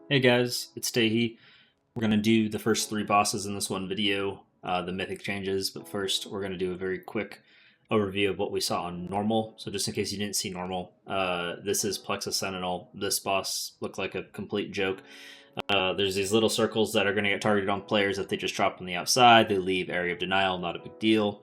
Hey guys, it's Dahi. We're going to do the first three bosses in this one video, the Mythic Changes, but first we're going to do a very quick overview of what we saw on normal. So just in case you didn't see normal, this is Plexus Sentinel. This boss looked like a complete joke. There's these little circles that are going to get targeted on players if they just drop on the outside. They leave area of denial, not a big deal.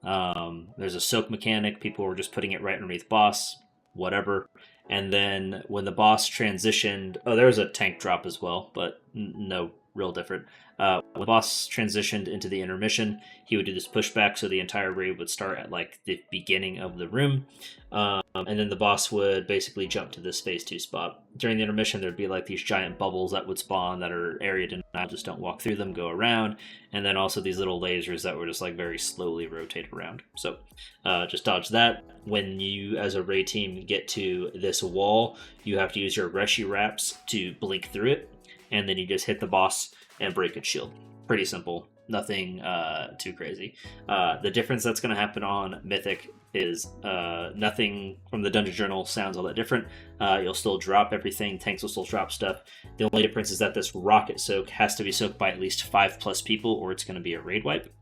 There's a soak mechanic. People were just putting it right underneath boss, whatever. And then when the boss transitioned, oh, there was a tank drop as well, but no real different. When the boss transitioned into the intermission, he would do this pushback, so the entire raid would start at like the beginning of the room, and then the boss would basically jump to this phase 2 spot. During the intermission, there'd be like these giant bubbles that would spawn that are area denial, just don't walk through them, go around, and then also these little lasers that were just like very slowly rotate around. So just dodge that. When you, as a raid team, get to this wall, you have to use your Reshi Wraps to blink through it, and then you just hit the boss and break its shield. Pretty simple. Nothing too crazy. The difference that's going to happen on Mythic is nothing from the Dungeon Journal sounds all that different. You'll still drop everything. Tanks will still drop stuff. The only difference is that this Rocket Soak has to be soaked by at least 5+ people, or it's going to be a raid wipe.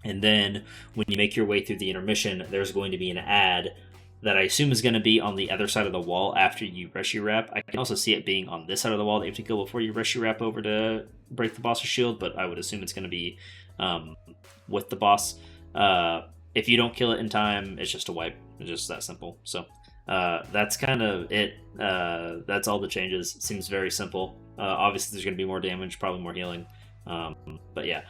And then when you make your way through the intermission, there's going to be an ad that I assume is going to be on the other side of the wall after you Reshi Wrap. I can also see it being on this side of the wall that you have to go before you Reshi Wrap over to break the boss's shield, but I would assume it's going to be with the boss. If you don't kill it in time, it's just a wipe. It's just that simple. So that's kind of it. That's all the changes. It seems very simple. Obviously, there's going to be more damage, probably more healing. But yeah,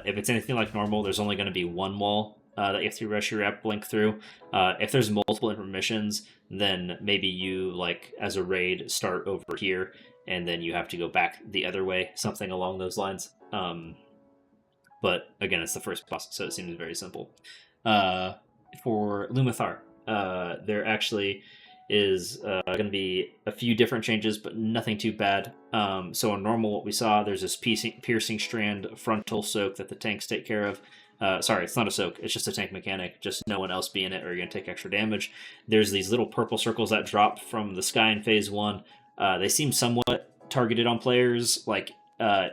if it's anything like normal, there's only going to be one wall that you have to Reshi Wrap blink through. If there's multiple intermissions, then maybe you, like, as a raid, start over here, and then you have to go back the other way, something along those lines. But again, it's the first boss, so it seems very simple. For Loomi'thar, there actually is going to be a few different changes, but nothing too bad. So on normal, what we saw, there's this piercing strand frontal soak that the tanks take care of. Sorry, it's not a soak. It's just a tank mechanic. Just no one else be in it or you're going to take extra damage. There's these little purple circles that drop from the sky in phase 1. They seem somewhat targeted on players. Like,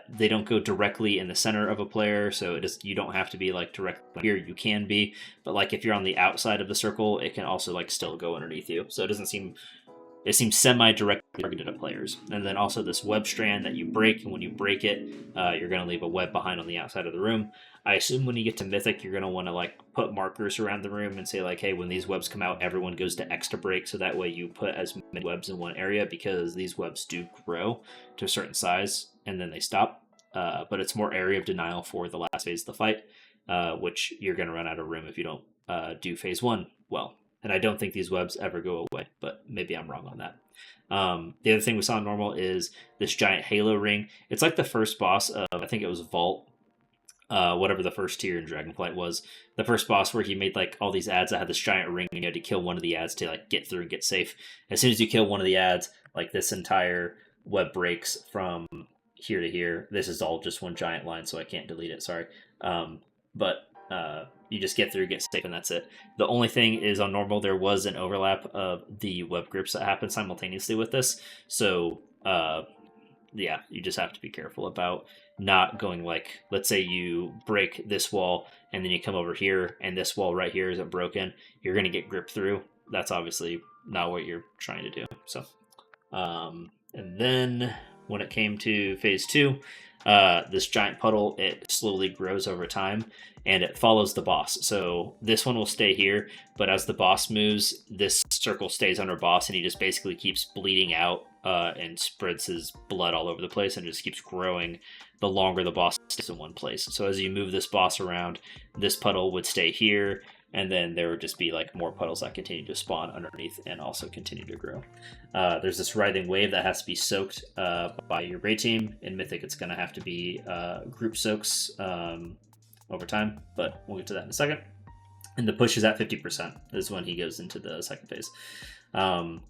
they don't go directly in the center of a player, so you don't have to be like directly here. You can be, but like if you're on the outside of the circle, it can also like still go underneath you. So it seems semi-directly targeted at players. And then also this web strand that you break, and when you break it, you're going to leave a web behind on the outside of the room. I assume when you get to Mythic, you're going to want to like put markers around the room and say like, hey, when these webs come out, everyone goes to X to break, so that way you put as many webs in one area, because these webs do grow to a certain size and then they stop. But it's more area of denial for the last phase of the fight, which you're going to run out of room if you don't do phase 1 well. And I don't think these webs ever go away, but maybe I'm wrong on that. The other thing we saw in normal is this giant halo ring. It's like the first boss of, I think it was Vault, whatever the first tier in Dragonflight was. The first boss where he made like all these ads that had this giant ring, and you had to kill one of the ads to like get through and get safe. As soon as you kill one of the ads, like this entire web breaks from here to here. This is all just one giant line, so I can't delete it, sorry. But you just get through, get safe, and that's it. The only thing is on normal, there was an overlap of the web grips that happened simultaneously with this. So, yeah, you just have to be careful about not going like, let's say you break this wall and then you come over here and this wall right here isn't broken. You're going to get gripped through. That's obviously not what you're trying to do. So, and then when it came to phase 2, this giant puddle, it slowly grows over time and it follows the boss. So this one will stay here, but as the boss moves, this circle stays under boss, and he just basically keeps bleeding out and spreads his blood all over the place and just keeps growing the longer the boss stays in one place. So as you move this boss around, this puddle would stay here, and then there would just be like more puddles that continue to spawn underneath and also continue to grow. There's this writhing wave that has to be soaked by your raid team. In Mythic, it's going to have to be group soaks over time, but we'll get to that in a second. And the push is at 50%. This is when he goes into the second phase. And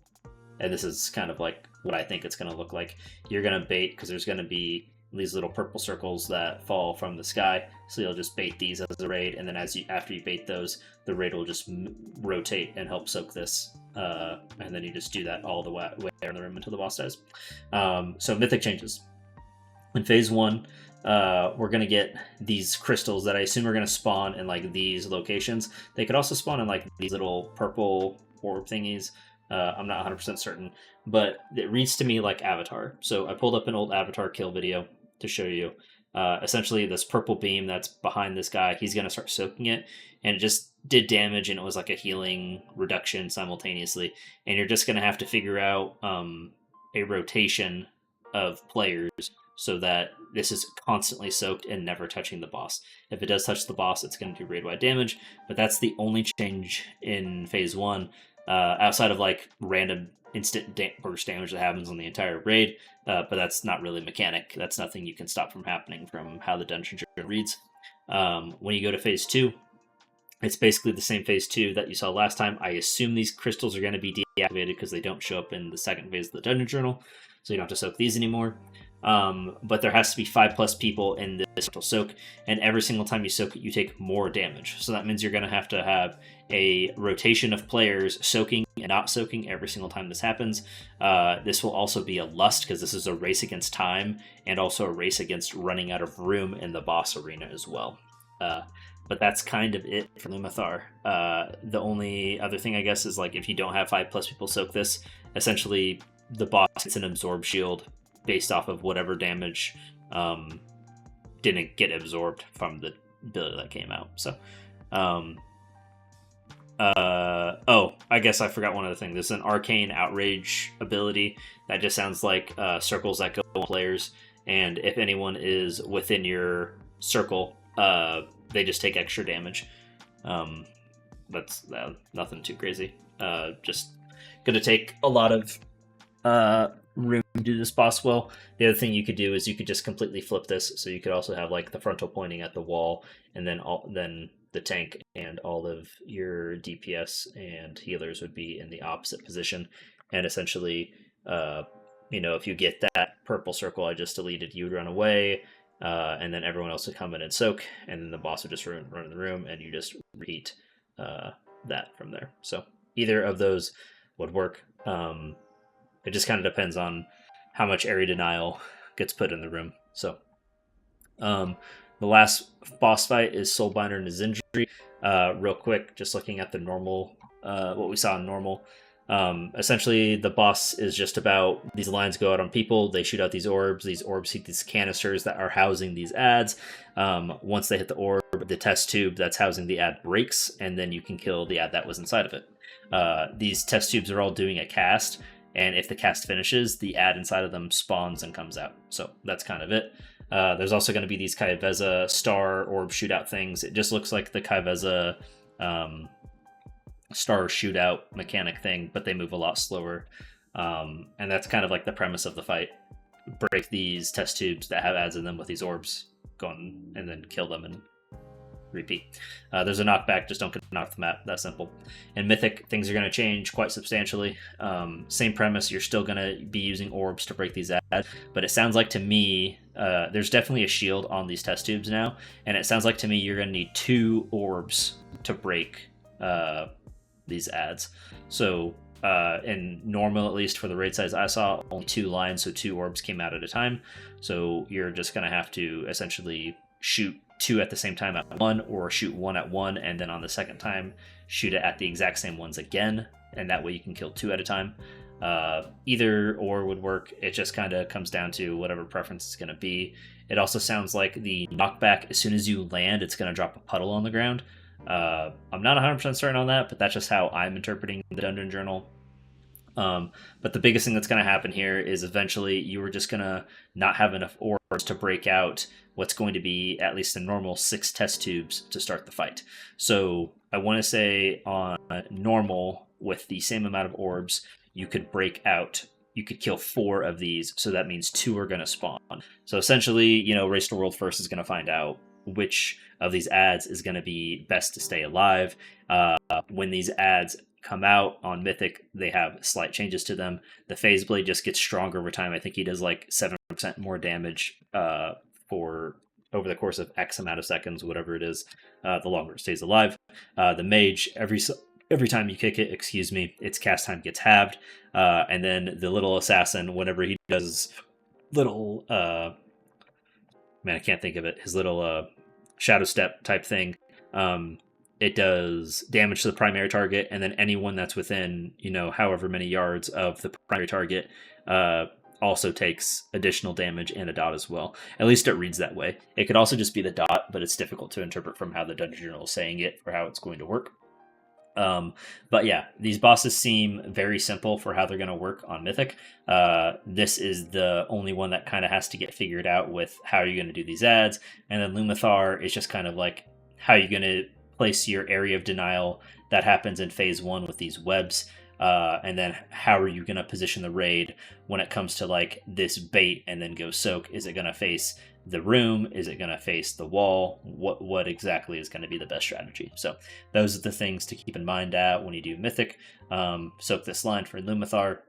this is kind of like what I think it's going to look like. You're going to bait, because there's going to be these little purple circles that fall from the sky. So you'll just bait these as a raid, and then after you bait those, the raid will just rotate and help soak this. And then you just do that all the way in the room until the boss dies. So Mythic Changes. In phase 1, we're going to get these crystals that I assume are going to spawn in like these locations. They could also spawn in like these little purple orb thingies. I'm not 100% certain, but it reads to me like Avatar. So I pulled up an old Avatar kill video to show you. Essentially, this purple beam that's behind this guy, he's going to start soaking it, and it just did damage, and it was like a healing reduction simultaneously. And you're just going to have to figure out a rotation of players so that this is constantly soaked and never touching the boss. If it does touch the boss, it's going to do raid-wide damage, but that's the only change in phase 1. Outside of like random instant burst damage that happens on the entire raid, but that's not really mechanic. That's nothing you can stop from happening from how the dungeon reads. When you go to phase 2, it's basically the same phase 2 that you saw last time. I assume these crystals are going to be deactivated because they don't show up in the second phase of the dungeon journal, so you don't have to soak these anymore. But there has to be 5+ people in this soak, and every single time you soak it, you take more damage. So that means you're going to have a rotation of players soaking and not soaking every single time this happens. This will also be a lust, because this is a race against time, and also a race against running out of room in the boss arena as well. But that's kind of it for Loomi'thar. The only other thing, I guess, is like if you don't have 5+ people soak this, essentially the boss gets an absorb shield based off of whatever damage didn't get absorbed from the ability that came out. So, I guess I forgot one other thing. There's an Arcane Outrage ability that just sounds like circles that go on players, and if anyone is within your circle, they just take extra damage. That's nothing too crazy. Just gonna take a lot of room to do this boss well. The other thing you could do is you could just completely flip this, so you could also have like the frontal pointing at the wall, and then the tank and all of your DPS and healers would be in the opposite position. And essentially, if you get that purple circle I just deleted, you would run away, and then everyone else would come in and soak, and then the boss would just run in the room, and you just repeat that from there. So either of those would work. It just kind of depends on how much area denial gets put in the room. So, the last boss fight is Soulbinder Naazindhri. Real quick, just looking at the normal, what we saw in normal. Essentially, the boss is just about these lines go out on people. They shoot out these orbs. These orbs hit these canisters that are housing these ads. Once they hit the orb, the test tube that's housing the ad breaks, and then you can kill the ad that was inside of it. These test tubes are all doing a cast, and if the cast finishes, the ad inside of them spawns and comes out. So that's kind of it. There's also going to be these Kai'Veza star orb shootout things. It just looks like the Kai'Veza star shootout mechanic thing, but they move a lot slower. And that's kind of like the premise of the fight. Break these test tubes that have ads in them with these orbs, going and then kill them and repeat. There's a knockback, just don't get knocked off the map. That simple. In Mythic, things are going to change quite substantially. Same premise, you're still going to be using orbs to break these ads, but it sounds like to me, there's definitely a shield on these test tubes now, and it sounds like to me you're going to need 2 orbs to break these ads. So in normal, at least for the raid size I saw, only 2 lines, so 2 orbs came out at a time. So you're just going to have to essentially shoot 2 at the same time at one, or shoot 1 at one, and then on the second time shoot it at the exact same ones again, and that way you can kill 2 at a time. Either or would work. It just kind of comes down to whatever preference it's going to be. It also sounds like the knockback, as soon as you land, it's going to drop a puddle on the ground. I'm not 100% certain on that, but that's just how I'm interpreting the dungeon journal. But the biggest thing that's going to happen here is eventually you are just going to not have enough orbs to break out what's going to be at least a normal 6 test tubes to start the fight. So I want to say on normal, with the same amount of orbs, you could break out, you could kill 4 of these, so that means 2 are going to spawn. So essentially, Race to World First is going to find out which of these ads is going to be best to stay alive. When these ads come out on Mythic, they have slight changes to them. The Phase Blade just gets stronger over time. I think he does like 7% more damage for over the course of X amount of seconds, whatever it is, the longer it stays alive. The Mage, every time you kick it, its cast time gets halved. And then the little assassin, whenever he does little I can't think of it, his little shadow step type thing, it does damage to the primary target, and then anyone that's within, however many yards of the primary target also takes additional damage and a dot as well. At least it reads that way. It could also just be the dot, but it's difficult to interpret from how the Dungeon Journal is saying it or how it's going to work. But yeah, these bosses seem very simple for how they're going to work on Mythic. This is the only one that kind of has to get figured out with how you're going to do these ads. And then Loomi'thar is just kind of like how you're going to place your area of denial that happens in phase 1 with these webs. And then how are you going to position the raid when it comes to like this bait and then go soak? Is it going to face the room? Is it going to face the wall? What exactly is going to be the best strategy? So those are the things to keep in mind when you do Mythic. Soak this line for Loomi'thar.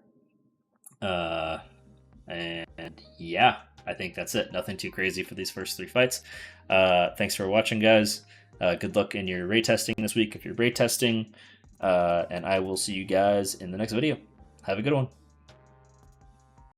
And yeah, I think that's it. Nothing too crazy for these first 3 fights. Thanks for watching, guys. Good luck in your raid testing this week if you're raid testing. And I will see you guys in the next video. Have a good one.